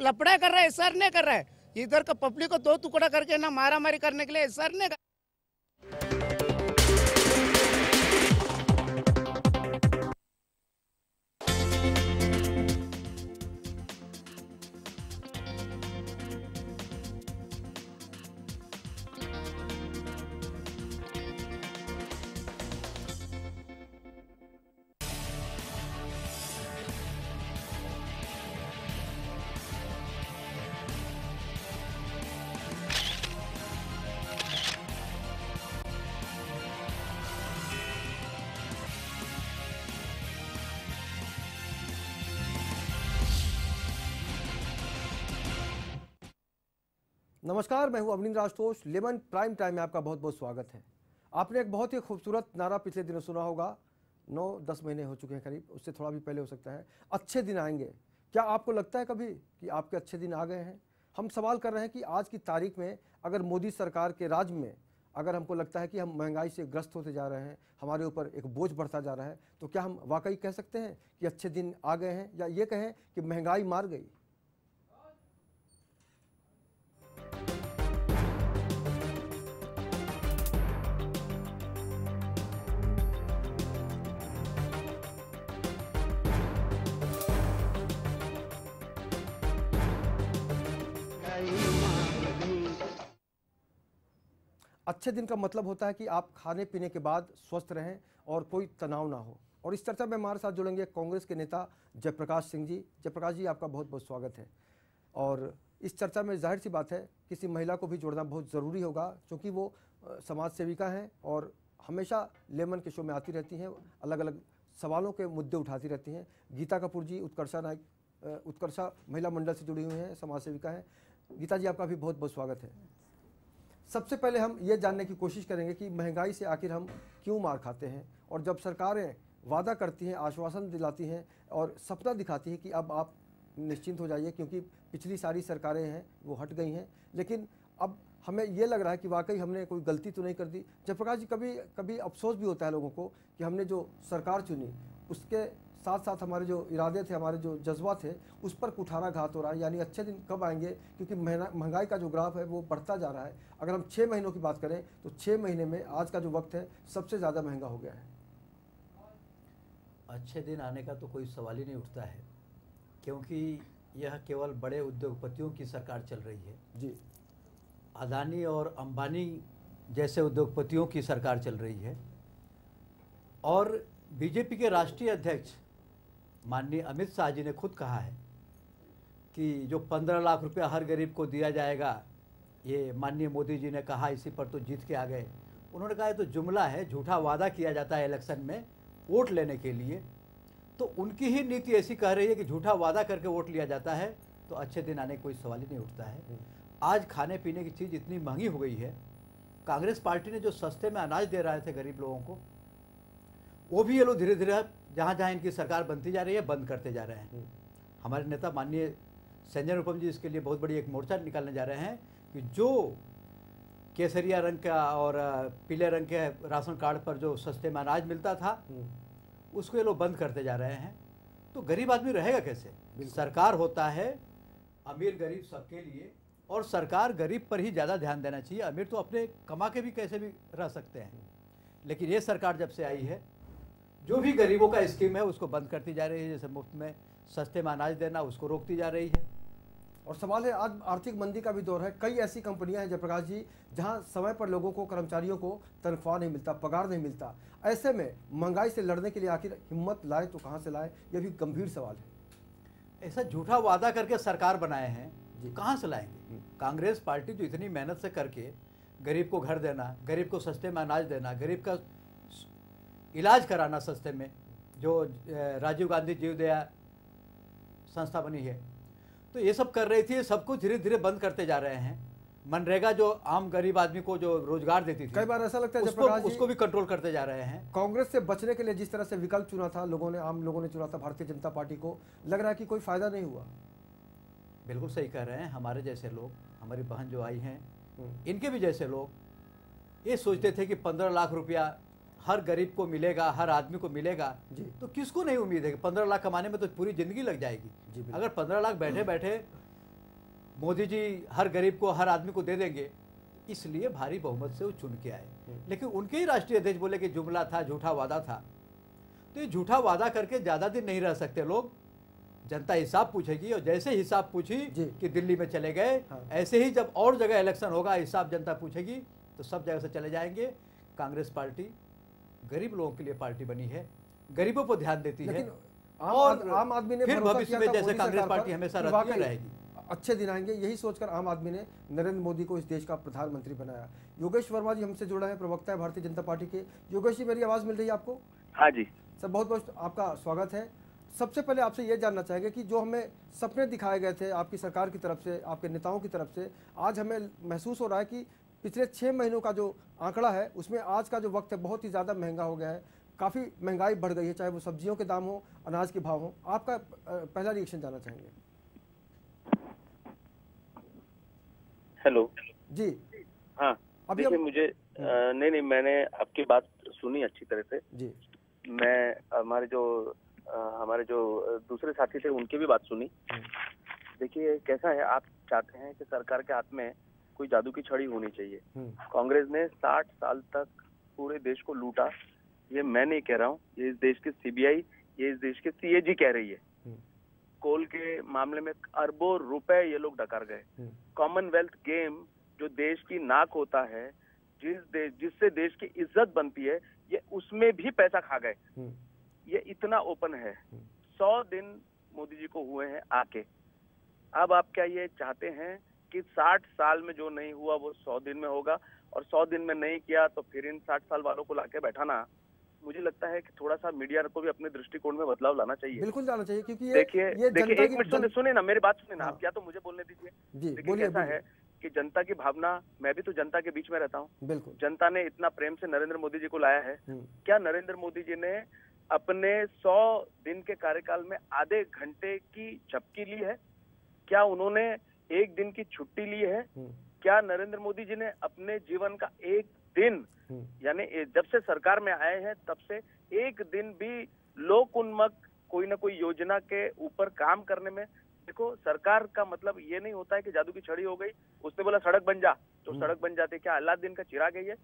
लफड़ा कर रहा है, एसआर नहीं कर रहा है। इधर का पब्लिक को दो टुकड़ा करके ना मारा मारी करने के लिए एसआर नहीं। नमस्कार, मैं हूं Avanindra Ashutosh. Lemon prime time में आपका बहुत बहुत स्वागत है। आपने एक बहुत ही खूबसूरत नारा पिछले दिनों सुना होगा, 9-10 महीने हो चुके हैं करीब, उससे थोड़ा भी पहले हो सकता है। अच्छे दिन आएंगे। क्या आपको लगता है कभी कि आपके अच्छे दिन आ गए हैं? हम सवाल कर रहे हैं कि आज की तारीख में अगर मोदी सरकार के राज में अगर हमको लगता है कि हम महंगाई से ग्रस्त होते जा रहे हैं, हमारे ऊपर एक बोझ बढ़ता जा रहा है, तो क्या हम वाकई कह सकते हैं कि अच्छे दिन आ गए हैं, या ये कहें कि महंगाई मार गई? अच्छे दिन का मतलब होता है कि आप खाने पीने के बाद स्वस्थ रहें और कोई तनाव ना हो। और इस चर्चा में हमारे साथ जुड़ेंगे कांग्रेस के नेता जयप्रकाश सिंह जी। जयप्रकाश जी, आपका बहुत बहुत स्वागत है। और इस चर्चा में जाहिर सी बात है किसी महिला को भी जोड़ना बहुत ज़रूरी होगा, क्योंकि वो समाज सेविका हैं और हमेशा लेमन के शो में आती रहती हैं, अलग अलग सवालों के मुद्दे उठाती रहती हैं। गीता कपूर जी उत्कर्षा महिला मंडल से जुड़ी हुई हैं, समाज सेविका हैं। गीता जी, आपका भी बहुत बहुत स्वागत है। सबसे पहले हम ये जानने की कोशिश करेंगे कि महंगाई से आखिर हम क्यों मार खाते हैं, और जब सरकारें वादा करती हैं, आश्वासन दिलाती हैं और सपना दिखाती हैं कि अब आप निश्चिंत हो जाइए क्योंकि पिछली सारी सरकारें हैं वो हट गई हैं, लेकिन अब हमें ये लग रहा है कि वाकई हमने कोई गलती तो नहीं कर दी। जयप्रकाश जी, कभी कभी अफसोस भी होता है लोगों को कि हमने जो सरकार चुनी उसके साथ साथ हमारे जो इरादे थे, हमारे जो जज्बा थे, उस पर कुठाराघात हो रहा है। यानी अच्छे दिन कब आएंगे, क्योंकि महंगाई का जो ग्राफ है वो बढ़ता जा रहा है। अगर हम 6 महीनों की बात करें तो 6 महीने में आज का जो वक्त है सबसे ज़्यादा महंगा हो गया है। अच्छे दिन आने का तो कोई सवाल ही नहीं उठता है, क्योंकि यह केवल बड़े उद्योगपतियों की सरकार चल रही है जी। अदानी और अंबानी जैसे उद्योगपतियों की सरकार चल रही है। और बीजेपी के राष्ट्रीय अध्यक्ष माननीय अमित शाह जी ने खुद कहा है कि जो 15 लाख रुपया हर गरीब को दिया जाएगा, ये माननीय मोदी जी ने कहा, इसी पर तो जीत के आ गए। उन्होंने कहा ये तो जुमला है, झूठा वादा किया जाता है इलेक्शन में वोट लेने के लिए। तो उनकी ही नीति ऐसी कह रही है कि झूठा वादा करके वोट लिया जाता है, तो अच्छे दिन आने का कोई सवाल ही नहीं उठता है। आज खाने पीने की चीज़ इतनी महंगी हो गई है। कांग्रेस पार्टी ने जो सस्ते में अनाज दे रहे थे गरीब लोगों को, वो भी ये लोग धीरे धीरे जहाँ जहाँ इनकी सरकार बनती जा रही है बंद करते जा रहे हैं। हमारे नेता माननीय संजय रूपम जी इसके लिए बहुत बड़ी एक मोर्चा निकालने जा रहे हैं कि जो केसरिया रंग का और पीले रंग के राशन कार्ड पर जो सस्ते में अनाज मिलता था उसको ये लोग बंद करते जा रहे हैं। तो गरीब आदमी रहेगा कैसे? सरकार होता है अमीर गरीब सबके लिए, और सरकार गरीब पर ही ज़्यादा ध्यान देना चाहिए। अमीर तो अपने कमा के भी कैसे भी रह सकते हैं, लेकिन ये सरकार जब से आई है जो भी गरीबों का स्कीम है उसको बंद करती जा रही है। जैसे मुफ्त में सस्ते में अनाज देना, उसको रोकती जा रही है। और सवाल है, आज आर्थिक मंदी का भी दौर है। कई ऐसी कंपनियां हैं जयप्रकाश जी जहां समय पर लोगों को, कर्मचारियों को तनख्वाह नहीं मिलता, पगार नहीं मिलता। ऐसे में महंगाई से लड़ने के लिए आखिर हिम्मत लाए तो कहां से लाए, यह भी गंभीर सवाल है। ऐसा झूठा वादा करके सरकार बनाए हैं, कहाँ से लाएंगे? कांग्रेस पार्टी जो इतनी मेहनत से करके गरीब को घर देना, गरीब को सस्ते में अनाज देना, गरीब का इलाज कराना सस्ते में, जो राजीव गांधी जीवदया संस्था बनी है, तो ये सब कर रही थी। सब कुछ धीरे धीरे बंद करते जा रहे हैं। मनरेगा जो आम गरीब आदमी को जो रोजगार देती थी, कई बार ऐसा लगता है उसको भी कंट्रोल करते जा रहे हैं। कांग्रेस से बचने के लिए जिस तरह से विकल्प चुना था लोगों ने, आम लोगों ने चुना था भारतीय जनता पार्टी को, लग रहा है कि कोई फायदा नहीं हुआ। बिल्कुल सही कह रहे हैं। हमारे जैसे लोग, हमारी बहन जो आई हैं, इनके भी जैसे लोग ये सोचते थे कि 15 लाख रुपया हर गरीब को मिलेगा, हर आदमी को मिलेगा। तो किसको नहीं उम्मीद है कि 15 लाख कमाने में तो पूरी ज़िंदगी लग जाएगी। अगर 15 लाख बैठे बैठे मोदी जी हर गरीब को, हर आदमी को दे देंगे, इसलिए भारी बहुमत से वो चुन के आए। लेकिन उनके ही राष्ट्रीय अध्यक्ष बोले कि जुमला था, झूठा वादा था। तो ये झूठा वादा करके ज़्यादा दिन नहीं रह सकते लोग। जनता हिसाब पूछेगी, और जैसे हिसाब पूछी कि दिल्ली में चले गए, ऐसे ही जब और जगह इलेक्शन होगा हिसाब जनता पूछेगी तो सब जगह से चले जाएंगे। कांग्रेस पार्टी गरीब लोगों के लिए पार्टी बनी है, गरीबों पर ध्यान देती है, और आम आदमी ने फिर भरोसा भविष्य किया में था जैसे मोदी कांग्रेस सरकार पार्टी पर हमेशा कि रहती वाकई रहेगी। अच्छे दिन आएंगे, यही सोचकर आम आदमी ने नरेंद्र मोदी को इस देश का प्रधानमंत्री बनाया। योगेश वर्मा जी हमसे जुड़ा है, प्रवक्ता है भारतीय जनता पार्टी के। योगेश जी, मेरी आवाज़ मिल रही है आपको? हाँ जी सर, बहुत बहुत आपका स्वागत है। सबसे पहले आपसे ये जानना चाहेंगे कि जो हमें सपने दिखाए गए थे आपकी सरकार की तरफ से, आपके नेताओं की तरफ से, आज हमें महसूस हो रहा है कि पिछले 6 महीनों का जो आंकड़ा है उसमें आज का जो वक्त है बहुत ही ज़्यादा महंगा हो गया है, काफ़ी महंगाई बढ़ गई है, चाहे वो सब्जियों के दाम हो, अनाज के भाव हो। आपका पहला रिएक्शन जानना चाहेंगे। हेलो जी हाँ अभी देखिए मुझे नहीं मैंने आपकी बात सुनी अच्छी तरह से। जी मैं हमारे जो दूसरे साथी थे उनकी भी बात सुनी। देखिए कैसा है, आप चाहते हैं कि सरकार के हाथ में कोई जादू की छड़ी होनी चाहिए। कांग्रेस ने 60 साल तक पूरे देश को लूटा, ये मैं नहीं कह रहा हूँ, ये इस देश की सीबीआई, ये इस देश की सीएजी कह रही है। कोल के मामले में अरबों रुपए ये लोग डकार गए। कॉमनवेल्थ गेम जो देश की नाक होता है, जिससे देश की इज्जत बनती है, ये उसमें भी पैसा खा गए। ये इतना ओपन है। 100 दिन मोदी जी को हुए हैं आके। अब आप क्या ये चाहते हैं कि 60 साल में जो नहीं हुआ वो 100 दिन में होगा, और 100 दिन में नहीं किया तो फिर इन 60 साल वालों को लाके बैठाना? मुझे लगता है कि थोड़ा सा मीडिया को भी अपने दृष्टिकोण में बदलाव लाना चाहिए। बिल्कुल लाना चाहिए, क्योंकि ये देखिए एक मिनट सुने ना, मेरी बात सुने ना। हाँ। आप या तो मुझे बोलने दीजिए। जी देखिए बोलिए कैसा है कि जनता की भावना, मैं भी तो जनता के बीच में रहता हूँ। बिल्कुल। जनता ने इतना प्रेम से नरेंद्र मोदी जी को लाया है। क्या नरेंद्र मोदी जी ने अपने 100 दिन के कार्यकाल में आधे घंटे की झपकी ली है? क्या उन्होंने एक दिन की छुट्टी ली है? क्या नरेंद्र मोदी जी ने अपने जीवन का एक दिन, यानी जब से सरकार में आए हैं तब से एक दिन भी लोक उन्मुख कोई ना कोई योजना के ऊपर काम करने में? देखो, सरकार का मतलब ये नहीं होता है कि जादू की छड़ी हो गई, उसने बोला सड़क बन जा तो सड़क बन जाती। क्या अलादीन का चिराग है ये?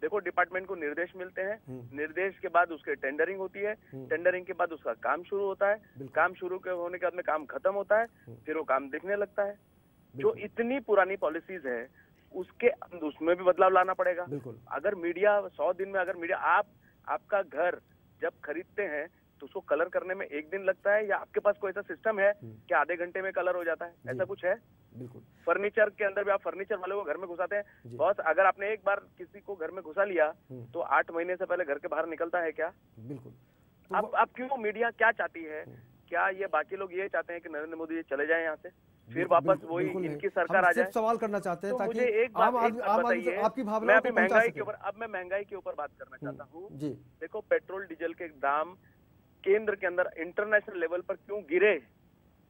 देखो, डिपार्टमेंट को निर्देश मिलते हैं, निर्देश के बाद उसके टेंडरिंग होती है, टेंडरिंग के बाद उसका काम शुरू होता है, काम शुरू होने के बाद में काम खत्म होता है, फिर वो काम दिखने लगता है। जो इतनी पुरानी पॉलिसीज है उसमें भी बदलाव लाना पड़ेगा। अगर मीडिया 100 दिन में, अगर मीडिया आपका घर जब खरीदते हैं तो उसको कलर करने में एक दिन लगता है, या आपके पास कोई ऐसा सिस्टम है कि आधे घंटे में कलर हो जाता है? ऐसा कुछ है? बिल्कुल। फर्नीचर के अंदर भी आप फर्नीचर वाले को घर में घुसाते हैं। बॉस, अगर आपने एक बार किसी को घर में घुसा लिया तो 8 महीने से पहले घर के बाहर निकलता है क्या? बिल्कुल। आप क्यों, मीडिया क्या चाहती है? क्या ये बाकी लोग ये चाहते हैं कि नरेंद्र मोदी जी चले जाएं यहाँ से, फिर वापस वही इनकी सरकार आ जाए? सवाल करना चाहते हैं तो ताकि मुझे एक बात बताइए, आपकी भावना मैं अभी महंगाई के ऊपर, अब मैं महंगाई के ऊपर बात करना चाहता हूँ। देखो, पेट्रोल डीजल के दाम केंद्र के अंदर इंटरनेशनल लेवल पर क्यों गिरे,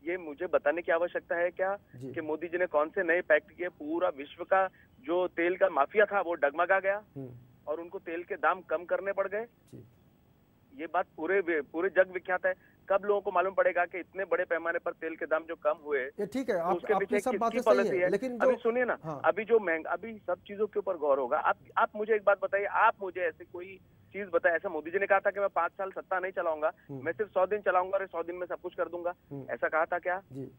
ये मुझे बताने की आवश्यकता है क्या? कि मोदी जी ने कौन से नए पैक्ट किए? पूरा विश्व का जो तेल का माफिया था वो डगमगा गया और उनको तेल के दाम कम करने पड़ गए। ये बात पूरे जग विख्यात है। कब लोगों को मालूम पड़ेगा कि इतने बड़े पैमाने पर तेल के दाम जो कम हुए? ये ठीक है, तो उसके पीछे सब बातें किसकी पॉलिसी सही है, लेकिन अभी सुनिए ना, हाँ। अभी सब चीजों के ऊपर गौर होगा। आप मुझे एक बात बताइए, आप मुझे ऐसे कोई चीज बताए। ऐसा मोदी जी ने कहा था कि मैं 5 साल सत्ता नहीं चलाऊंगा, मैं सिर्फ 100 दिन चलाऊंगा और 100 दिन में सब कुछ कर दूंगा, ऐसा कहा था क्या? जी।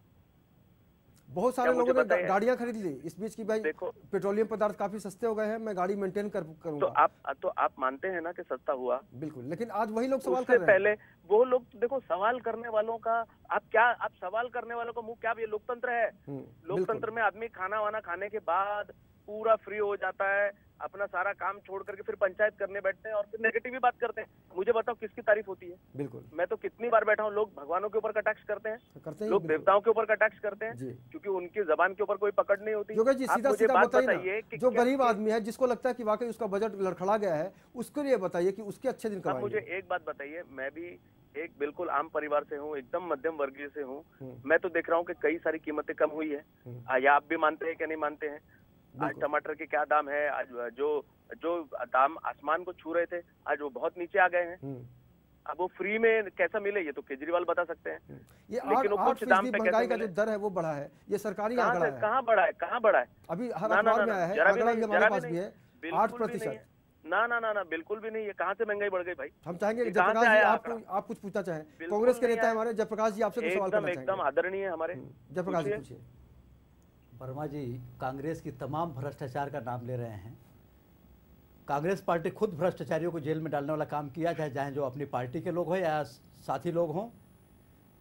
बहुत सारे लोगों ने गाड़ियां खरीद ली इस बीच की, भाई देखो पेट्रोलियम पदार्थ काफी सस्ते हो गए हैं, मैं गाड़ी मेंटेन करूंगा। तो आप मानते हैं ना कि सस्ता हुआ? बिल्कुल, लेकिन आज वही लोग सवाल कर रहे हैं। पहले वो लोग, देखो, सवाल करने वालों का आप सवाल करने वालों का मुंह क्या? ये लोकतंत्र है। लोकतंत्र में आदमी खाना वाना खाने के बाद पूरा फ्री हो जाता है, अपना सारा काम छोड़ करके फिर पंचायत करने बैठते हैं और फिर नेगेटिव ही बात करते हैं। मुझे बताओ किसकी तारीफ होती है? बिल्कुल। मैं तो कितनी बार बैठा हूँ, लोग भगवानों के ऊपर कटाक्ष करते हैं, लोग देवताओं के ऊपर कटाक्ष करते हैं, क्योंकि उनकी जबान के ऊपर कोई पकड़ नहीं होती। योगेश जी, सीधा बात बताइए कि जो गरीब आदमी है, जिसको लगता है कि वाकई उसका बजट लड़खड़ा गया है, उसके लिए बताइए कि उसके अच्छे दिन कब आएंगे। मुझे एक बात बताइए, मैं भी एक बिल्कुल आम परिवार से हूँ, एकदम मध्यम वर्गीय से हूँ। मैं तो देख रहा हूँ कि कई सारी कीमतें कम हुई है। या आप भी मानते हैं कि नहीं मानते हैं? आज टमाटर के क्या दाम है? आज जो दाम आसमान को छू रहे थे, आज वो बहुत नीचे आ गए हैं। अब वो फ्री में कैसा मिले ये तो केजरीवाल बता सकते हैं। ये लेकिन वो कुछ दाम पे महंगाई कैसे का जो मिले? दर है वो बढ़ा है, ये सरकारी कहाँ आंकड़ा से है। कहाँ बढ़ा है, कहाँ बढ़ा है? अभी हर ना ना अखबार ना में आया ना, है, जरा भी आंकड़ा नहीं, भी हमारे जरा भी पास नहीं, भी है, बिल्कुल भी नहीं 8%। है। ना ना ना ना, बिल्कुल भी नहीं है। कहाँ से महंगाई बढ़ गई भाई? हम चाहेंगे कि ये कहाँ से जयप्रकाश जी आया आप कुछ पूछना चाहें, बिल्कुल कांग्रेस के नहीं नेता है आया। हमारे जयप्रकाश जी, आपसे कुछ सवाल एकदम करना एकदम चाहेंगे। आदरणीय हमारे। जयप्रकाश जी पूछिए। पूछिए। वर्मा जी कांग्रेस की तमाम भ्रष्टाचार का नाम ले रहे हैं। कांग्रेस पार्टी खुद भ्रष्टाचारियों को जेल में डालने वाला काम किया, चाहे जो अपनी पार्टी के लोग हों या साथी लोग हों।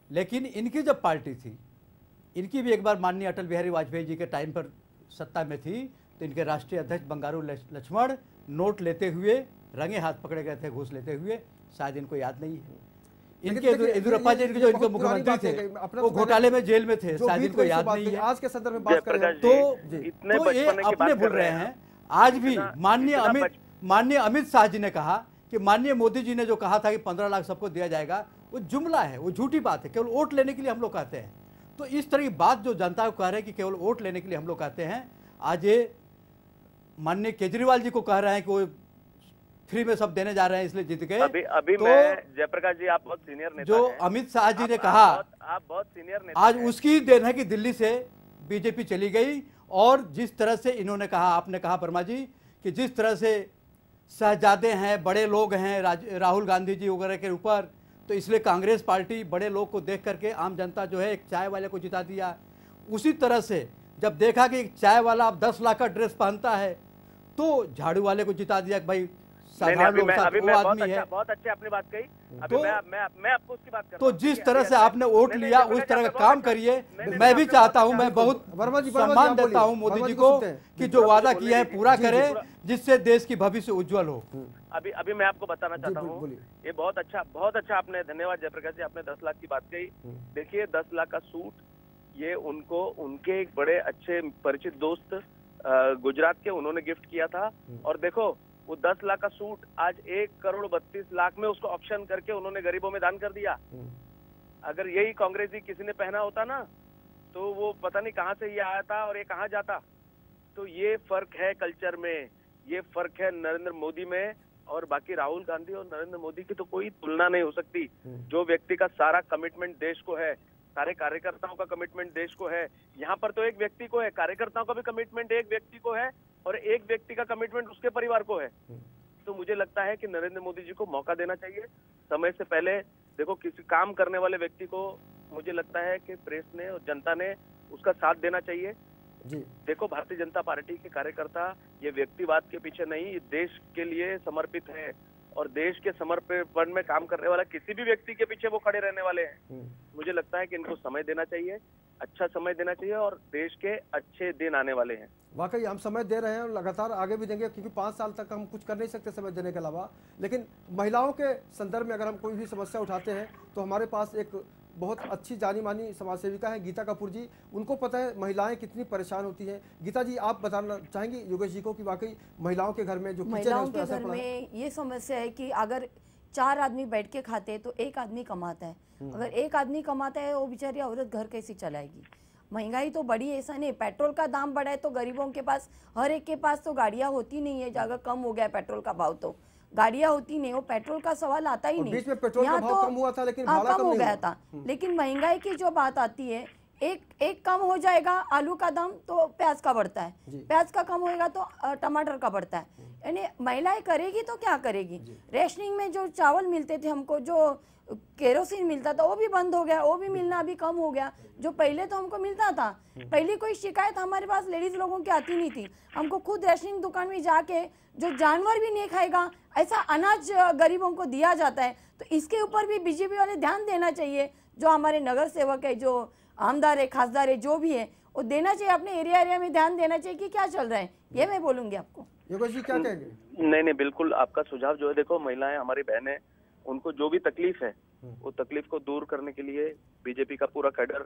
लेकिन इनकी जब पार्टी थी, इनकी भी एक बार माननीय अटल बिहारी वाजपेयी जी के टाइम पर सत्ता में थी, तो इनके राष्ट्रीय अध्यक्ष बंगारू लक्ष्मण नोट लेते हुए रंगे हाथ पकड़े गए थे, घूस लेते हुए। शायद इनको याद नहीं है। इनके येदियुरप्पा जी जो इनके मुख्यमंत्री थे वो घोटाले में जेल में थे, शायद इनको याद नहीं है। आज के संदर्भ में बात कर रहे हैं तो ये अपने भूल रहे हैं। आज भी माननीय अमित शाह जी ने कहा कि माननीय मोदी जी ने जो कहा था कि 15 लाख सबको दिया जाएगा, वो जुमला है, वो झूठी बात है, केवल वोट लेने के लिए हम लोग कहते हैं। तो इस तरह की बात जो जनता को कह रहे हैं कि केवल वोट लेने के लिए हम लोग कहते हैं, आज ये माननीय केजरीवाल जी को कह रहे हैं कि वो फ्री में सब देने जा रहे हैं इसलिए जीत गए। अभी तो मैं जयप्रकाश जी, आप बहुत सीनियर नेता जो हैं। अमित शाह जी ने कहा, आप बहुत सीनियर नेता आज हैं। उसकी देन है कि दिल्ली से बीजेपी चली गई। और जिस तरह से इन्होंने कहा, आपने कहा वर्मा जी, कि जिस तरह से शहजादे हैं, बड़े लोग हैं राहुल गांधी जी वगैरह के ऊपर, तो इसलिए कांग्रेस पार्टी बड़े लोग को देख करके आम जनता जो है एक चाय वाले को जिता दिया। उसी तरह से जब देखा कि चाय वाला अब 10 लाख का ड्रेस पहनता है, तो झाड़ू वाले को जिता दिया कि भाई साधारण लोग साथ वो आदमी है। बहुत अच्छे आपने बात कही। अभी तो मैं आपको उसकी बात करता तो हूं। जिस तरह से आपने वोट लिया उस तरह का काम करिए। मैं भी चाहता हूं, मैं बहुत सम्मान देता हूं मोदी जी को कि जो वादा किया है पूरा करें, जिससे देश की भविष्य उज्जवल हो। अभी मैं आपको बताना चाहता हूँ, ये बहुत अच्छा आपने, धन्यवाद जयप्रकाश जी, आपने 10 लाख की बात कही। देखिए 10 लाख का सूट ये उनको उनके एक बड़े अच्छे परिचित दोस्त गुजरात के, उन्होंने गिफ्ट किया था। और देखो वो 10 लाख का सूट आज 1,32,00,000 में उसको ऑप्शन करके उन्होंने गरीबों में दान कर दिया। अगर यही कांग्रेसी किसी ने पहना होता ना, तो वो पता नहीं कहां से ये आया था और ये कहां जाता। तो ये फर्क है कल्चर में, ये फर्क है नरेंद्र मोदी में। और बाकी राहुल गांधी और नरेंद्र मोदी की तो कोई तुलना नहीं हो सकती। जो व्यक्ति का सारा कमिटमेंट देश को है, सारे कार्यकर्ताओं का कमिटमेंट देश को है। यहाँ पर तो एक व्यक्ति को है, कार्यकर्ताओं का भी कमिटमेंट एक व्यक्ति को है और एक व्यक्ति का कमिटमेंट उसके परिवार को है। तो मुझे लगता है कि नरेंद्र मोदी जी को मौका देना चाहिए समय से पहले। देखो किसी काम करने वाले व्यक्ति को मुझे लगता है कि प्रेस ने और जनता ने उसका साथ देना चाहिए जी। देखो भारतीय जनता पार्टी के कार्यकर्ता ये व्यक्तिवाद के पीछे नहीं, देश के लिए समर्पित है और देश के समर्पण में काम करने वाला किसी भी व्यक्ति के पीछे वो खड़े रहने वाले हैं। मुझे लगता है कि इनको समय देना चाहिए, अच्छा समय देना चाहिए और देश के अच्छे दिन आने वाले हैं। वाकई हम समय दे रहे हैं और लगातार आगे भी देंगे, क्योंकि 5 साल तक हम कुछ कर नहीं सकते समय देने के अलावा। लेकिन महिलाओं के संदर्भ में अगर हम कोई भी समस्या उठाते हैं तो हमारे पास एक बहुत अच्छी जानी मानी समाज सेविका है गीता कपूर जी। उनको पता है महिलाएं कितनी परेशान होती हैं। गीता जी आप बताना चाहेंगी योगेश जी को कि वाकई महिलाओं के घर में जो महिलाओं के घर में ये समस्या है कि अगर 4 आदमी बैठ के खाते हैं तो एक आदमी कमाता है। अगर एक आदमी कमाता है वो बेचारी औरत घर कैसे चलाएगी। महंगाई तो बड़ी, ऐसा नहीं, पेट्रोल का दाम बढ़ा है तो गरीबों के पास, हर एक के पास तो गाड़ियां होती नहीं है। अगर कम हो गया पेट्रोल का भाव तो गाड़ियां होती नहीं, वो पेट्रोल का सवाल आता ही नहीं। बीच में पेट्रोल का भाव कम हुआ था लेकिन भाड़ा कम हो गया था। लेकिन महंगाई की जो बात आती है, एक कम हो जाएगा आलू का दाम तो प्याज का बढ़ता है, प्याज का कम होएगा तो टमाटर का बढ़ता है। यानी महिलाएं करेगी तो क्या करेगी। रेशनिंग में जो चावल मिलते थे हमको, जो केरोसिन मिलता था वो भी बंद हो गया, वो भी मिलना अभी कम हो गया। जो पहले तो हमको मिलता था, पहले कोई शिकायत हमारे पास लेडीज लोगों की आती नहीं थी। हमको खुद रेशनिंग दुकान में जाके जो जानवर भी नहीं खाएगा ऐसा अनाज गरीबों को दिया जाता है। तो इसके ऊपर भी बीजेपी वाले ध्यान देना चाहिए। जो हमारे नगर सेवक है, जो आमदार है, खासदार है, जो भी है, वो देना चाहिए, अपने एरिया में ध्यान देना चाहिए कि क्या चल रहा है। ये मैं बोलूंगी आपको। योगेश जी क्या कहेंगे? नहीं बिल्कुल आपका सुझाव जो है, देखो महिलाएं हमारी बहनें, उनको जो भी तकलीफ है वो तकलीफ को दूर करने के लिए बीजेपी का पूरा कैडर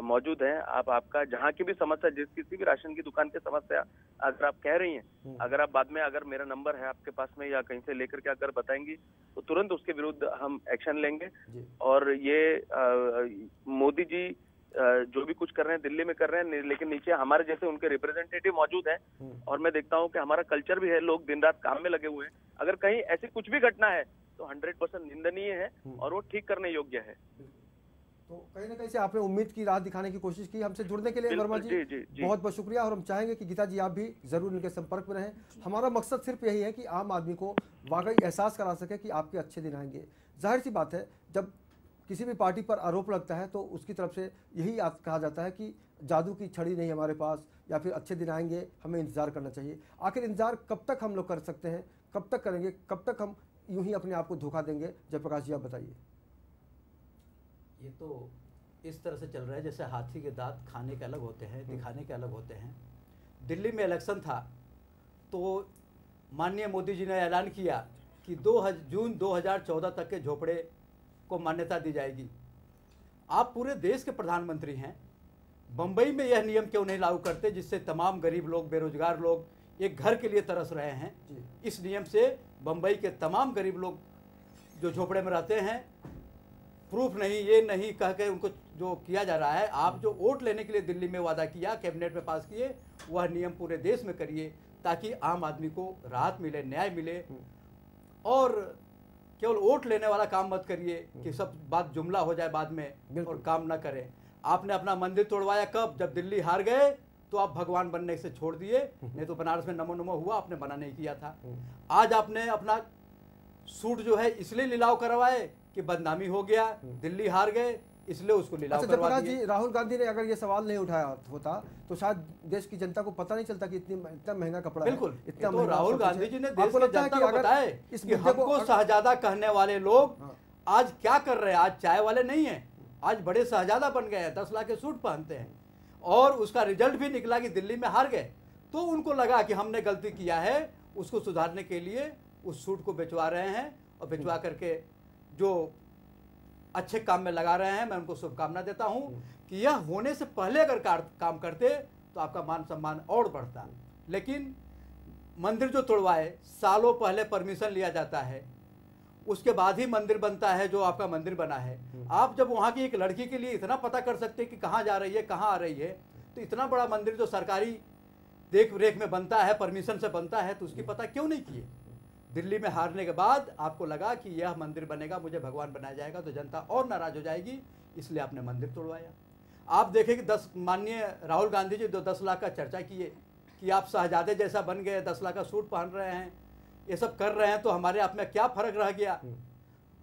मौजूद है। आपका जहाँ की भी समस्या, जिस किसी भी राशन की दुकान की समस्या अगर आप कह रही हैं, अगर आप बाद में, अगर मेरा नंबर है आपके पास में या कहीं से लेकर के अगर बताएंगी तो तुरंत उसके विरुद्ध हम एक्शन लेंगे। और ये मोदी जी जो भी कुछ कर रहे हैं दिल्ली में कर रहे हैं, लेकिन नीचे हमारे जैसे उनके रिप्रेजेंटेटिव मौजूद हैं। और मैं देखता हूं कि हमारा कल्चर भी है, लोग दिन रात काम में लगे हुए हैं। अगर कहीं ऐसी कुछ भी घटना है तो 100% निंदनीय है और वो ठीक करने योग्य है। तो कहीं ना कहीं से आपने उम्मीद की राह दिखाने की कोशिश की। हमसे जुड़ने के लिए वर्मा जी बहुत बहुत शुक्रिया। और हम चाहेंगे कि गीता जी आप भी जरूर इनके संपर्क में रहें। हमारा मकसद सिर्फ यही है कि आम आदमी को वाकई एहसास करा सके कि आपके अच्छे दिन आएंगे। जाहिर सी बात है, जब किसी भी पार्टी पर आरोप लगता है तो उसकी तरफ से यही कहा जाता है कि जादू की छड़ी नहीं हमारे पास, या फिर अच्छे दिन आएंगे, हमें इंतजार करना चाहिए। आखिर इंतजार कब तक हम लोग कर सकते हैं, कब तक करेंगे, कब तक हम यूं ही अपने आप को धोखा देंगे? जयप्रकाश जी आप बताइए। ये तो इस तरह से चल रहा है जैसे हाथी के दांत खाने के अलग होते हैं, दिखाने के अलग होते हैं। दिल्ली में इलेक्शन था तो माननीय मोदी जी ने ऐलान किया कि जून 2014 तक के झोपड़े को मान्यता दी जाएगी। आप पूरे देश के प्रधानमंत्री हैं, बंबई में यह नियम क्यों नहीं लागू करते जिससे तमाम गरीब लोग, बेरोजगार लोग एक घर के लिए तरस रहे हैं? इस नियम से बंबई के तमाम गरीब लोग जो झोपड़े में रहते हैं, प्रूफ नहीं, ये नहीं कह के उनको जो किया जा रहा है, आप जो वोट लेने के लिए दिल्ली में वादा किया, कैबिनेट में पास किए, वह नियम पूरे देश में करिए ताकि आम आदमी को राहत मिले, न्याय मिले। और केवल वोट लेने वाला काम मत करिए कि सब बात जुमला हो जाए बाद में और काम ना करें। आपने अपना मंदिर तोड़वाया कब? जब दिल्ली हार गए तो आप भगवान बनने से छोड़ दिए, नहीं तो बनारस में नमो नमो हुआ, आपने मना नहीं किया था। आज आपने अपना सूट जो है इसलिए लिलाव करवाए कि बदनामी हो गया, दिल्ली हार गए इसलिए उसको लिलाव करवा दिए। जी, राहुल गांधी ने अगर ये सवाल नहीं उठाया होता तो शायद देश की जनता को पता नहीं चलता कि इतना महंगा कपड़ा बिल्कुल है, इतना तो राहुल गांधी जी ने देश की जनता को अगर बताया कि हमको शहजादा कहने वाले लोग आज क्या कर रहे हैं। आज चाय वाले नहीं है, आज बड़े शहजादा बन गए हैं, 10 लाख के सूट पहनते हैं। और उसका रिजल्ट भी निकला कि दिल्ली में हार गए, तो उनको लगा कि हमने गलती किया है, उसको सुधारने के लिए उस सूट को बेचवा रहे हैं और बेचवा करके जो अच्छे काम में लगा रहे हैं। मैं उनको शुभकामना देता हूं कि यह होने से पहले अगर काम करते तो आपका मान सम्मान और बढ़ता। लेकिन मंदिर जो तोड़वाए, सालों पहले परमिशन लिया जाता है, उसके बाद ही मंदिर बनता है जो आपका मंदिर बना है। आप जब वहां की एक लड़की के लिए इतना पता कर सकते हैं कि कहाँ जा रही है, कहाँ आ रही है, तो इतना बड़ा मंदिर जो सरकारी देख रेख में बनता है, परमिशन से बनता है, तो उसकी पता क्यों नहीं किए? दिल्ली में हारने के बाद आपको लगा कि यह मंदिर बनेगा, मुझे भगवान बनाया जाएगा, तो जनता और नाराज हो जाएगी, इसलिए आपने मंदिर तोड़वाया। आप देखें कि माननीय राहुल गांधी जी 10 लाख का चर्चा किए कि आप शहजादे जैसा बन गए, 10 लाख का सूट पहन रहे हैं, ये सब कर रहे हैं, तो हमारे आप में क्या फर्क रह गया?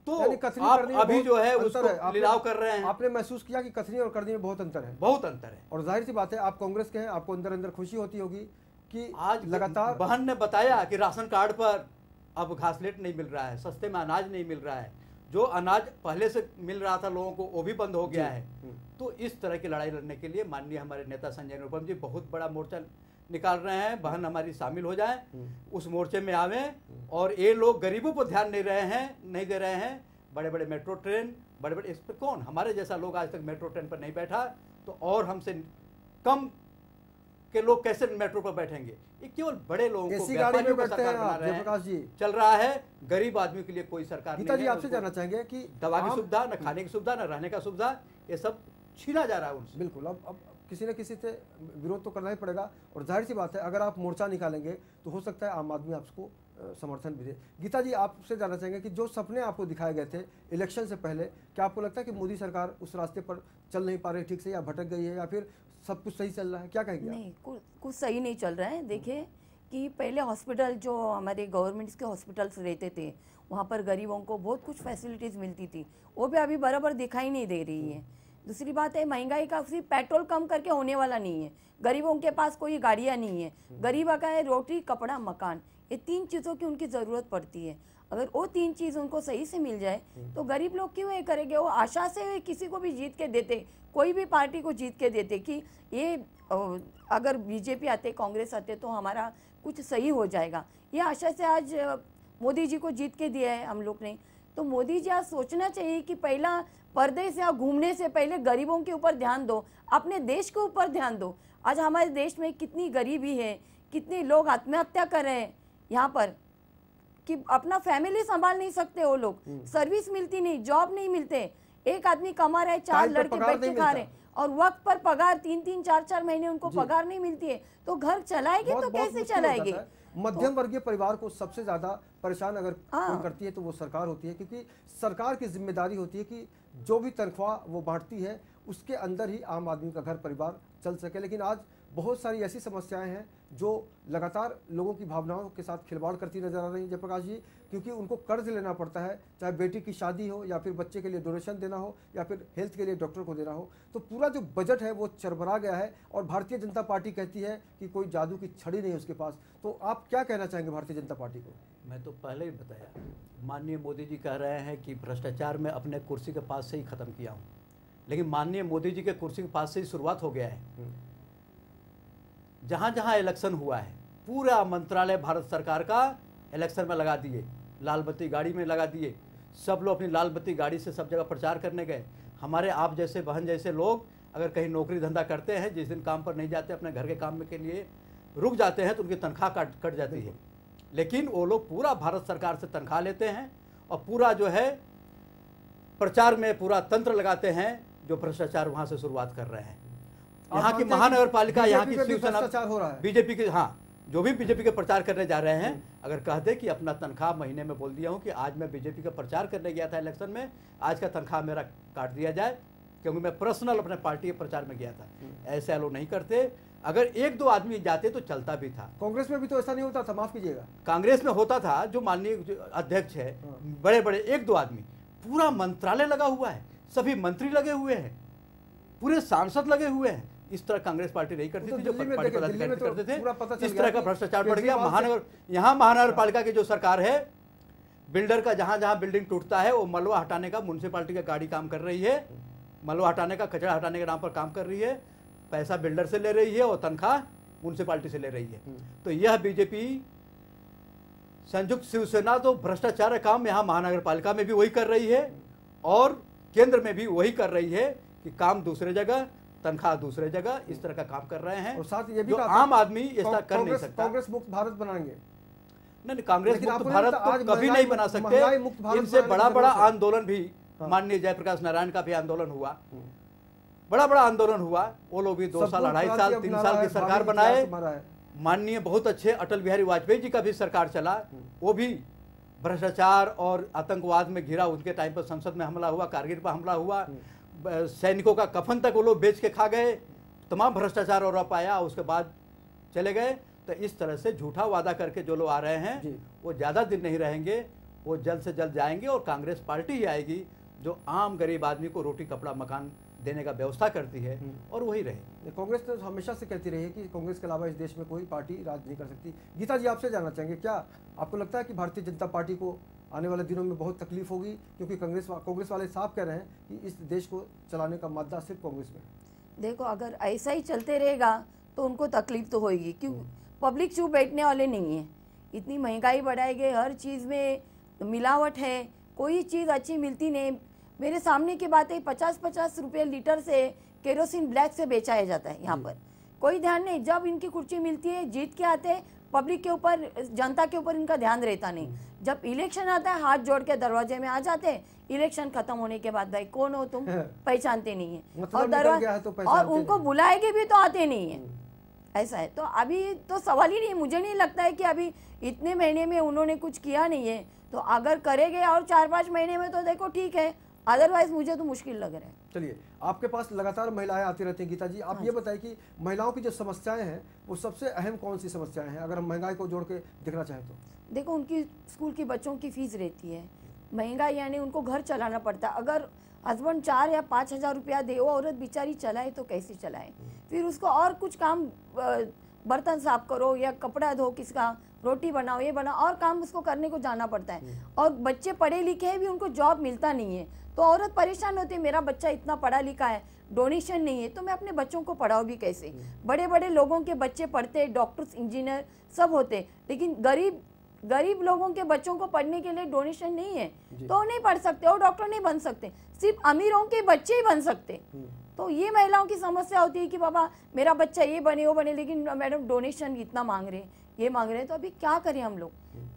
तो आप अभी जो है उसको लिलाव कर रहे हैं। आपने महसूस किया कि कथनी और करनी में बहुत अंतर है? बहुत अंतर है। और जाहिर सी बात है, आप कांग्रेस के हैं, आपको अंदर अंदर खुशी होती होगी कि आज लगातार बहन ने बताया कि राशन कार्ड पर अब घासलेट नहीं मिल रहा है, सस्ते में अनाज नहीं मिल रहा है, जो अनाज पहले से मिल रहा था लोगों को वो भी बंद हो गया है। तो इस तरह की लड़ाई लड़ने के लिए माननीय हमारे नेता संजय निरुपम जी बहुत बड़ा मोर्चा निकाल रहे हैं। बहन हमारी शामिल हो जाए, उस मोर्चे में आवें। और ये लोग गरीबों पर ध्यान नहीं दे रहे हैं। बड़े बड़े मेट्रो ट्रेन, बड़े बड़े, इस पर कौन, हमारे जैसा लोग आज तक मेट्रो ट्रेन पर नहीं बैठा, तो और हमसे कम के लोग कैसे मेट्रो पर बैठेंगे? ये केवल बड़े लोगों को, व्यापारियों को सरकार बना रहे हैं। चल रहा है, गरीब आदमी के लिए कोई सरकार नहीं है। गीता जी आपसे जानना चाहेंगे कि दवा की सुविधा, न खाने की सुविधा, न रहने का सुविधा, ये सब छीना जा रहा है उनसे। बिल्कुल। अब किसी न किसी से विरोध तो करना ही पड़ेगा। और जाहिर सी बात है, अगर आप मोर्चा निकालेंगे तो हो सकता है आम आदमी आपको समर्थन भी दे। गीता जी आपसे जानना चाहेंगे कि जो सपने आपको दिखाए गए थे इलेक्शन से पहले, क्या आपको लगता है कि मोदी सरकार उस रास्ते पर चल नहीं पा रही ठीक से, या भटक गई है, या फिर सब कुछ सही चल रहा है? क्या कहेंगे? नहीं, कुछ सही नहीं चल रहा है। देखिए कि पहले हॉस्पिटल, जो हमारे गवर्नमेंट्स के हॉस्पिटल्स रहते थे, वहाँ पर गरीबों को बहुत कुछ फैसिलिटीज़ मिलती थी, वो भी अभी बराबर दिखाई नहीं दे रही है। दूसरी बात है, महंगाई का सिर्फ पेट्रोल कम करके होने वाला नहीं है। गरीबों के पास कोई गाड़ियाँ नहीं है। गरीब का है रोटी, कपड़ा, मकान, ये 3 चीज़ों की उनकी ज़रूरत पड़ती है। अगर वो 3 चीज़ उनको सही से मिल जाए तो गरीब लोग क्यों ये करेंगे? वो आशा से किसी को भी जीत के देते, कोई भी पार्टी को जीत के देते कि ये अगर बीजेपी आते, कांग्रेस आते तो हमारा कुछ सही हो जाएगा। ये आशा से आज मोदी जी को जीत के दिया है हम लोग ने। तो मोदी जी आज सोचना चाहिए कि पहला परदेश या घूमने से पहले गरीबों के ऊपर ध्यान दो, अपने देश के ऊपर ध्यान दो। आज हमारे देश में कितनी गरीबी है, कितने लोग आत्महत्या कर रहे हैं यहाँ पर कि अपना फैमिली संभाल नहीं सकते वो लोग, सर्विस मिलती नहीं, जॉब नहीं मिलते, एक आदमी कमा रहे, 4 लड़के बैठ के खा रहे, और वक्त पर पगार 3-3, 4-4 महीने उनको पगार नहीं मिलती है, तो घर चलाएगी तो कैसे मुश्किल हो चलाएगी? जाता है। मध्यम वर्गीय परिवार को सबसे ज्यादा परेशान अगर कोई करती है तो वो सरकार होती है, क्योंकि सरकार की जिम्मेदारी होती है कि जो भी तनख्वाह वो बांटती है उसके अंदर ही आम आदमी का घर परिवार चल सके। लेकिन आज बहुत सारी ऐसी समस्याएं हैं जो लगातार लोगों की भावनाओं के साथ खिलवाड़ करती नजर आ रही है जयप्रकाश जी, क्योंकि उनको कर्ज लेना पड़ता है, चाहे बेटी की शादी हो या फिर बच्चे के लिए डोनेशन देना हो या फिर हेल्थ के लिए डॉक्टर को देना हो। तो पूरा जो बजट है वो चरमरा गया है और भारतीय जनता पार्टी कहती है कि कोई जादू की छड़ी नहीं है उसके पास। तो आप क्या कहना चाहेंगे भारतीय जनता पार्टी को? मैं तो पहले ही बताया, माननीय मोदी जी कह रहे हैं कि भ्रष्टाचार में अपने कुर्सी के पास से ही ख़त्म किया हूँ, लेकिन माननीय मोदी जी के कुर्सी के पास से ही शुरुआत हो गया है। जहाँ जहाँ इलेक्शन हुआ है पूरा मंत्रालय भारत सरकार का इलेक्शन में लगा दिए, लाल बत्ती गाड़ी में लगा दिए, सब लोग अपनी लाल बत्ती गाड़ी से सब जगह प्रचार करने गए। हमारे आप जैसे बहन जैसे लोग अगर कहीं नौकरी धंधा करते हैं, जिस दिन काम पर नहीं जाते, अपने घर के काम के लिए रुक जाते हैं तो उनकी तनख्वाह कट जाती है। लेकिन वो लोग पूरा भारत सरकार से तनख्वाह लेते हैं और पूरा जो है प्रचार में पूरा तंत्र लगाते हैं, जो भ्रष्टाचार वहाँ से शुरुआत कर रहे हैं। यहाँ की महानगर पालिका, यहाँ की शिवसेना, हो रहा है बीजेपी के, हाँ जो भी बीजेपी के प्रचार करने जा रहे हैं, अगर कह दे कि अपना तनख्वाह महीने में बोल दिया हूँ कि आज मैं बीजेपी का प्रचार करने गया था इलेक्शन में, आज का तनख्वाह मेरा काट दिया जाए क्योंकि मैं पर्सनल अपने पार्टी के प्रचार में गया था। ऐसे लोग नहीं करते। अगर 1-2 आदमी जाते तो चलता भी था। कांग्रेस में भी तो ऐसा नहीं होता था, माफ कीजिएगा। कांग्रेस में होता था, जो माननीय अध्यक्ष है, बड़े बड़े 1-2 आदमी, पूरा मंत्रालय लगा हुआ है, सभी मंत्री लगे हुए हैं, पूरे सांसद लगे हुए हैं। इस तरह कांग्रेस पार्टी नहीं करती थी, जो पार्टी पदाधिकारी करते थे। इस तरह का भ्रष्टाचार बढ़ गया। यहाँ महानगर पालिका की जो सरकार है, बिल्डर का जहाँ जहाँ बिल्डिंग टूटता है वो मलबा हटाने का म्युनिसिपालिटी का गाड़ी काम कर रही है, मलबा हटाने का, कचरा हटाने के नाम पर काम कर रही है, पैसा बिल्डर से ले रही है और तनख्वाह म्युनिसिपालिटी से ले रही है। तो यह बीजेपी संयुक्त शिवसेना तो भ्रष्टाचार काम यहाँ महानगर पालिका में भी वही कर रही है और केंद्र में भी वही कर रही है कि काम दूसरे जगह, तनख्वाह दूसरे जगह, इस तरह का काम कर रहे हैं। और साथ ये भी आम आदमी ऐसा कर नहीं सकता। कांग्रेस मुक्त भारत बनाएंगे, नहीं, कांग्रेस मुक्त भारत तो कभी नहीं बना सकते। इनसे बड़ा बड़ा आंदोलन भी, माननीय जयप्रकाश नारायण का भी आंदोलन हुआ, बड़ा बड़ा आंदोलन हुआ। वो लोग भी 2 साल, 2.5 साल, 3 साल की सरकार बनाए। माननीय बहुत अच्छे अटल बिहारी वाजपेयी जी का भी सरकार चला, वो भी भ्रष्टाचार और आतंकवाद में घिरा। उनके टाइम पर संसद में हमला हुआ, कारगिल पर हमला हुआ, सैनिकों का कफन तक वो लोग बेच के खा गए, तमाम भ्रष्टाचार और पाया, उसके बाद चले गए। तो इस तरह से झूठा वादा करके जो लोग आ रहे हैं वो ज़्यादा दिन नहीं रहेंगे, वो जल्द से जल्द जाएंगे और कांग्रेस पार्टी ही आएगी जो आम गरीब आदमी को रोटी कपड़ा मकान देने का व्यवस्था करती है, और वही रहे। कांग्रेस तो हमेशा से कहती रही है कि कांग्रेस के अलावा इस देश में कोई पार्टी राज नहीं कर सकती। गीता जी, आपसे जानना चाहेंगे, क्या आपको लगता है कि भारतीय जनता पार्टी को आने वाले दिनों में बहुत तकलीफ होगी, क्योंकि कांग्रेस वाले साफ कह रहे हैं कि इस देश को चलाने का मादा सिर्फ कांग्रेस में? देखो, अगर ऐसा ही चलते रहेगा तो उनको तकलीफ तो होगी, क्यों? पब्लिक चुप बैठने वाले नहीं है। इतनी महंगाई बढ़ाई गई, हर चीज़ में मिलावट है, कोई चीज़ अच्छी मिलती नहीं। मेरे सामने की बात है, 50-50 रुपये लीटर से केरोसिन ब्लैक से बेचाया जाता है यहाँ पर। कोई ध्यान नहीं, जब इनकी कुर्सी मिलती है, जीत के आते हैं, पब्लिक के ऊपर, जनता के ऊपर इनका ध्यान रहता नहीं। जब इलेक्शन आता है, हाथ जोड़ के दरवाजे में आ जाते हैं। इलेक्शन खत्म होने के बाद, भाई कौन हो तुम, पहचानते नहीं है, और उनको बुलाएंगे भी तो आते नहीं है। ऐसा है। तो अभी तो सवाल ही नहीं, मुझे नहीं लगता है कि अभी इतने महीने में उन्होंने कुछ किया नहीं है। तो अगर करेंगे और 4-5 महीने में तो देखो ठीक है, अदरवाइज मुझे तो मुश्किल लग रहा है। चलिए, आपके पास लगातार महिलाएं आती रहती हैं। गीता जी, आप ये बताइए कि महिलाओं की जो समस्याएं हैं वो सबसे अहम कौन सी समस्याएं हैं, अगर हम महंगाई को जोड़ के देखना चाहें तो? देखो, उनकी स्कूल की बच्चों की फीस रहती है, महंगाई यानी उनको घर चलाना पड़ता है। अगर हस्बैंड 4 या 5 हज़ार रुपया दे, वो औरत बेचारी चलाए तो कैसे चलाए? फिर उसको और कुछ काम, बर्तन साफ करो या कपड़ा धो, किसका रोटी बनाओ, ये बनाओ, और काम उसको करने को जाना पड़ता है। और बच्चे पढ़े लिखे हैं भी, उनको जॉब मिलता नहीं है, तो औरत परेशान होती है, मेरा बच्चा इतना पढ़ा लिखा है, डोनेशन नहीं है, तो मैं अपने बच्चों को पढ़ाऊँ भी कैसे? बड़े बड़े लोगों के बच्चे पढ़ते, डॉक्टर्स, इंजीनियर सब होते, लेकिन गरीब लोगों के बच्चों को पढ़ने के लिए डोनेशन नहीं है, तो नहीं पढ़ सकते, और डॉक्टर नहीं बन सकते, सिर्फ अमीरों के बच्चे ही बन सकते। तो ये महिलाओं की समस्या होती है कि बाबा मेरा बच्चा ये बने वो बने, लेकिन मैडम डोनेशन इतना मांग रहे, ये मांग रहे हैं, तो अभी क्या करें हम लोग?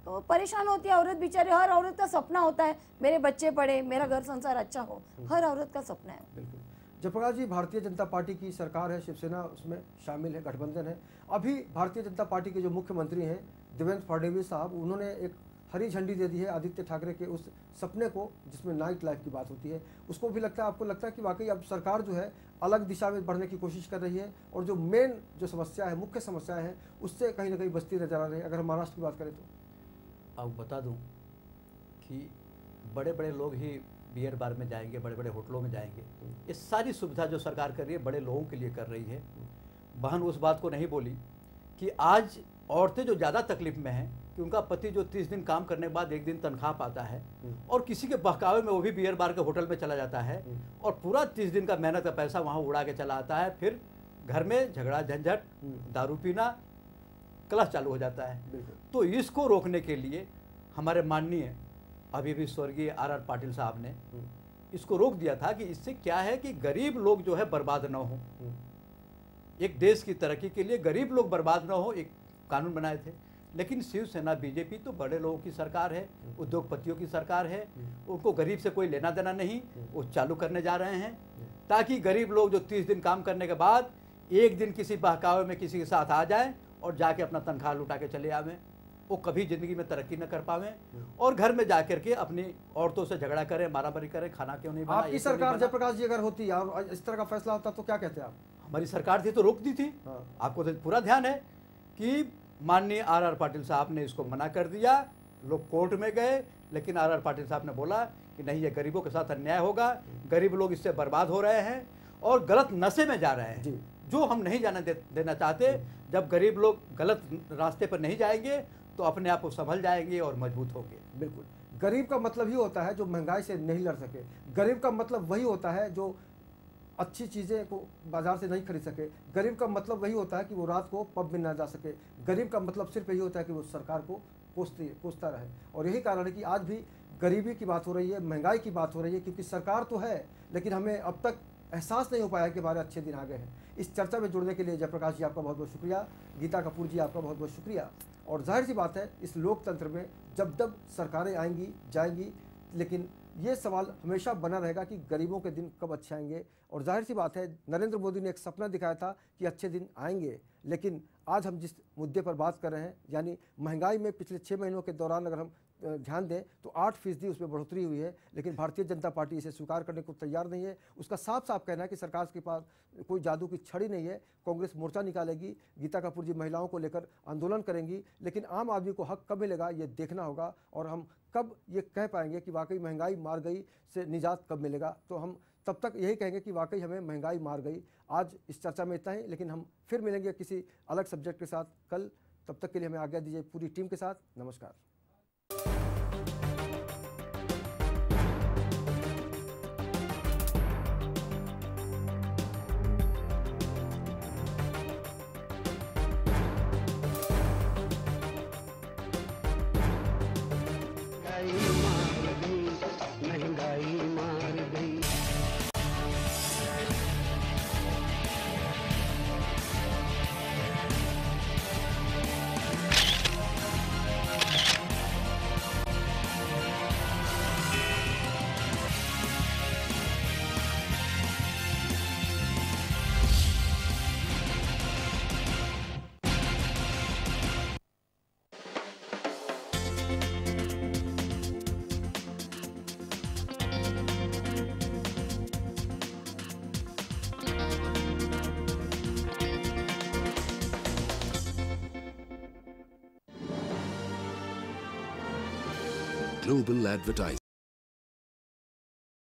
तो परेशान होती है औरत बेचारे। हर औरत का सपना होता है मेरे बच्चे पढ़े, मेरा घर संसार अच्छा हो, हर औरत का सपना है। बिल्कुल। जयप्रकाश जी, भारतीय जनता पार्टी की सरकार है, शिवसेना उसमें शामिल है, गठबंधन है। अभी भारतीय जनता पार्टी के जो मुख्यमंत्री हैं देवेंद्र फडणवीस साहब, उन्होंने एक हरी झंडी दे दी है आदित्य ठाकरे के उस सपने को जिसमें नाइट लाइफ की बात होती है। उसको भी लगता है, आपको लगता है कि वाकई अब सरकार जो है अलग दिशा में बढ़ने की कोशिश कर रही है और जो मेन जो समस्या है, मुख्य समस्या है, उससे कहीं ना कहीं बचती नजर आ रही है? अगर हम महाराष्ट्र की बात करें तो अब बता दूं कि बड़े बड़े लोग ही बियर बार में जाएंगे, बड़े बड़े होटलों में जाएंगे। ये सारी सुविधा जो सरकार कर रही है बड़े लोगों के लिए कर रही है। बहन उस बात को नहीं बोली कि आज औरतें जो ज़्यादा तकलीफ में हैं कि उनका पति जो 30 दिन काम करने के बाद 1 दिन तनख्वाह पाता है और किसी के बहकावे में वो भी बियर बार के होटल में चला जाता है और पूरा 30 दिन का मेहनत का पैसा वहाँ उड़ा के चला आता है। फिर घर में झगड़ा झंझट, दारू पीना, क्लश चालू हो जाता है। तो इसको रोकने के लिए हमारे माननीय अभी भी स्वर्गीय आर पाटिल साहब ने इसको रोक दिया था कि इससे क्या है कि गरीब लोग जो है बर्बाद ना हो। एक देश की तरक्की के लिए गरीब लोग बर्बाद ना हो, एक कानून बनाए थे। लेकिन शिवसेना बीजेपी तो बड़े लोगों की सरकार है, उद्योगपतियों की सरकार है, उनको गरीब से कोई लेना देना नहीं। वो चालू करने जा रहे हैं ताकि गरीब लोग जो 30 दिन काम करने के बाद 1 दिन किसी बहकावे में किसी के साथ आ जाए और जाके अपना तनख्वाह लुटा के चले आवें, वो कभी ज़िंदगी में तरक्की न कर पावें और घर में जाकर के अपनी औरतों से झगड़ा करें, मारामारी करें, खाना क्यों नहीं बना। आपकी सरकार जयप्रकाश जी अगर होती और इस तरह का फैसला होता तो क्या कहते आप? हमारी सरकार थी तो रोक दी थी। आपको तो पूरा ध्यान है कि माननीय आर पाटिल साहब ने इसको मना कर दिया, लोग कोर्ट में गए, लेकिन आर पाटिल साहब ने बोला कि नहीं, ये गरीबों के साथ अन्याय होगा, गरीब लोग इससे बर्बाद हो रहे हैं और गलत नशे में जा रहे हैं, जो हम नहीं जाने देना चाहते। जब गरीब लोग गलत रास्ते पर नहीं जाएंगे तो अपने आप को संभल जाएंगे और मजबूत होंगे। बिल्कुल, गरीब का मतलब ही होता है जो महंगाई से नहीं लड़ सके। गरीब का मतलब वही होता है जो अच्छी चीज़ें को बाजार से नहीं खरीद सके। गरीब का मतलब वही होता है कि वो रात को पब में ना जा सके। गरीब का मतलब सिर्फ यही होता है कि वो सरकार को कोसता रहे। और यही कारण है कि आज भी गरीबी की बात हो रही है, महंगाई की बात हो रही है, क्योंकि सरकार तो है लेकिन हमें अब तक एहसास नहीं हो पाया कि हमारे अच्छे दिन आ गए हैं। इस चर्चा में जुड़ने के लिए जयप्रकाश जी आपका बहुत बहुत शुक्रिया, गीता कपूर जी आपका बहुत बहुत शुक्रिया। और जाहिर सी बात है इस लोकतंत्र में जब जब सरकारें आएंगी जाएंगी, लेकिन ये सवाल हमेशा बना रहेगा कि गरीबों के दिन कब अच्छे आएंगे। और जाहिर सी बात है नरेंद्र मोदी ने एक सपना दिखाया था कि अच्छे दिन आएंगे, लेकिन आज हम जिस मुद्दे पर बात कर रहे हैं यानी महंगाई में पिछले 6 महीनों के दौरान अगर हम ध्यान दें तो 8% उसमें बढ़ोतरी हुई है, लेकिन भारतीय जनता पार्टी इसे स्वीकार करने को तैयार नहीं है। उसका साफ साफ कहना है कि सरकार के पास कोई जादू की छड़ी नहीं है। कांग्रेस मोर्चा निकालेगी, गीता कपूर जी महिलाओं को लेकर आंदोलन करेंगी, लेकिन आम आदमी को हक कब मिलेगा ये देखना होगा। और हम कब ये कह पाएंगे कि वाकई महंगाई मार गई से निजात कब मिलेगा, तो हम तब तक यही कहेंगे कि वाकई हमें महंगाई मार गई। आज इस चर्चा में इतना ही, लेकिन हम फिर मिलेंगे किसी अलग सब्जेक्ट के साथ कल। तब तक के लिए हमें आज्ञा दीजिए पूरी टीम के साथ। नमस्कार। Global Advertising.